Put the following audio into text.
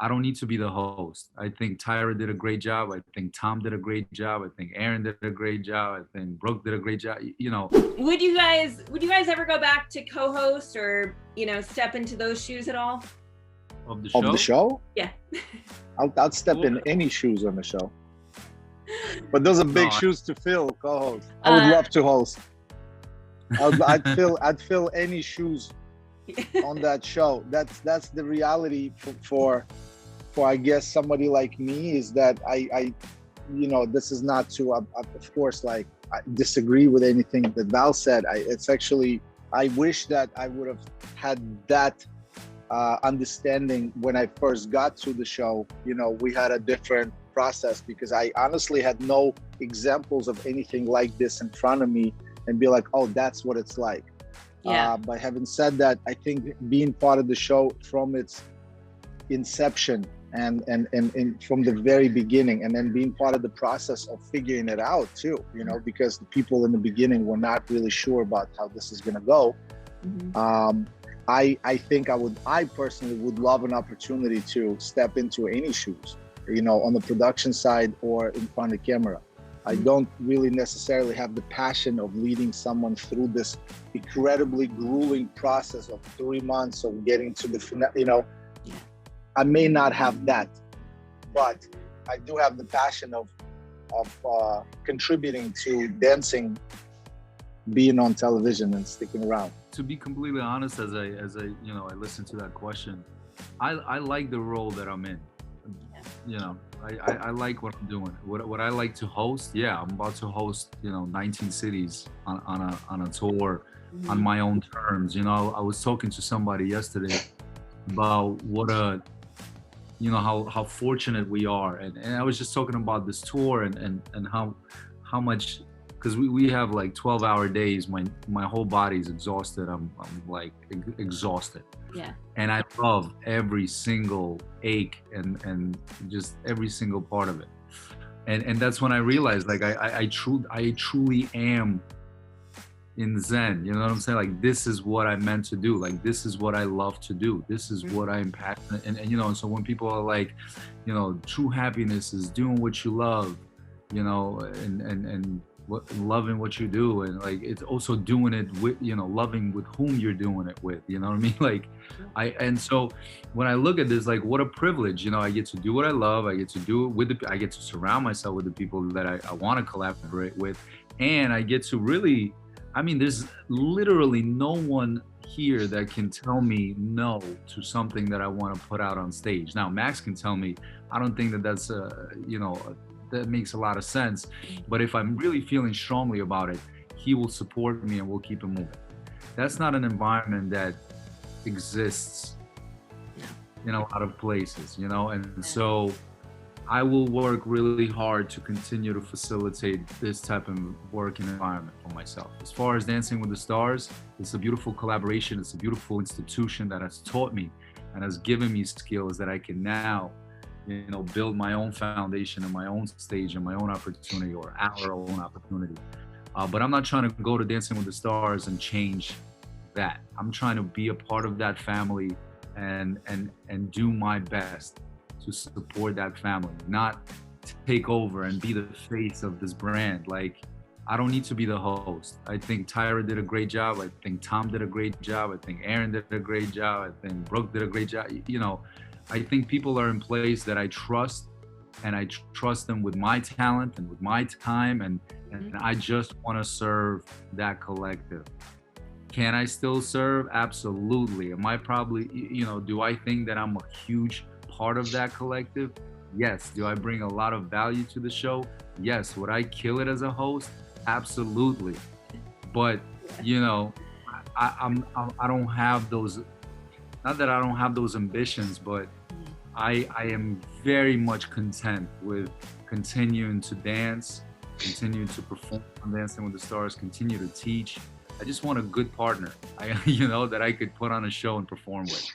I don't need to be the host. I think Tyra did a great job. I think Tom did a great job. I think Aaron did a great job. I think Brooke did a great job. You know, Would you guys ever go back to co-host or, step into those shoes at all? of the Of show. the show, Yeah. I'd step in any shoes on the show. But those are big No, shoes to fill, co-host. I would love to host. I'd fill any shoes on that show. That's the reality for I guess somebody like me, is that I this is not to of course, like, I disagree with anything that Val said. It's actually, I wish that I would have had that understanding when I first got to the show. We had a different process, because I honestly had no examples of anything like this in front of me and be like, oh, that's what it's like. Yeah. But having said that, I think being part of the show from its inception and from the very beginning, and then being part of the process of figuring it out too, because the people in the beginning were not really sure about how this is going to go. Mhm. I think I personally would love an opportunity to step into any shoes, on the production side or in front of the camera. I don't really necessarily have the passion of leading someone through this incredibly grueling process of 3 months of getting to the finale. Yeah. I may not have that, but I do have the passion of contributing to dancing, being on television and sticking around. To be completely honest, as I I listen to that question, I like the role that I'm in. I like what I'm doing. What I like to host, yeah, I'm about to host 19 cities on a tour on my own terms. I was talking to somebody yesterday about what how fortunate we are, and I was just talking about this tour and how much, because we have like 12-hour days. My whole body's exhausted. I'm like exhausted. Yeah. And I love every single ache and just every single part of it. And that's when I realized, like, I truly am in Zen. You know what I'm saying? Like, this is what I meant to do. Like, this is what I love to do. This is what I'm passionate. And so when people are like, true happiness is doing what you love, and loving what you do, and like, it's also doing it with, loving with whom you're doing it with. You know what I mean? Like, and so when I look at this, like, what a privilege. I get to do what I love. I get to do it with I get to surround myself with the people that I want to collaborate with, and I get to really, there's literally no one here that can tell me no to something that I want to put out on stage. Now, Max can tell me. I don't think that that's that makes a lot of sense. But if I'm really feeling strongly about it, he will support me and we'll keep it moving. That's not an environment that exists in a lot of places, and so I will work really hard to continue to facilitate this type of working environment for myself. As far as Dancing with the Stars, it's a beautiful collaboration. It's a beautiful institution that has taught me and has given me skills that I can now build my own foundation and my own stage and my own opportunity, or our own opportunity. But I'm not trying to go to Dancing with the Stars and change that. I'm trying to be a part of that family and do my best to support that family, not take over and be the face of this brand. Like, I don't need to be the host. I think Tyra did a great job. I think Tom did a great job. I think Aaron did a great job. I think Brooke did a great job. I think people are in place that I trust, and I trust them with my talent and with my time, and I just want to serve that collective. Can I still serve? Absolutely. Am I probably, do I think that I'm a huge part of that collective? Yes. Do I bring a lot of value to the show? Yes. Would I kill it as a host? Absolutely. But, I don't have those, not that I don't have those ambitions, but I am very much content with continuing to dance, continuing to perform on Dancing with the Stars, continue to teach. I just want a good partner, that I could put on a show and perform with.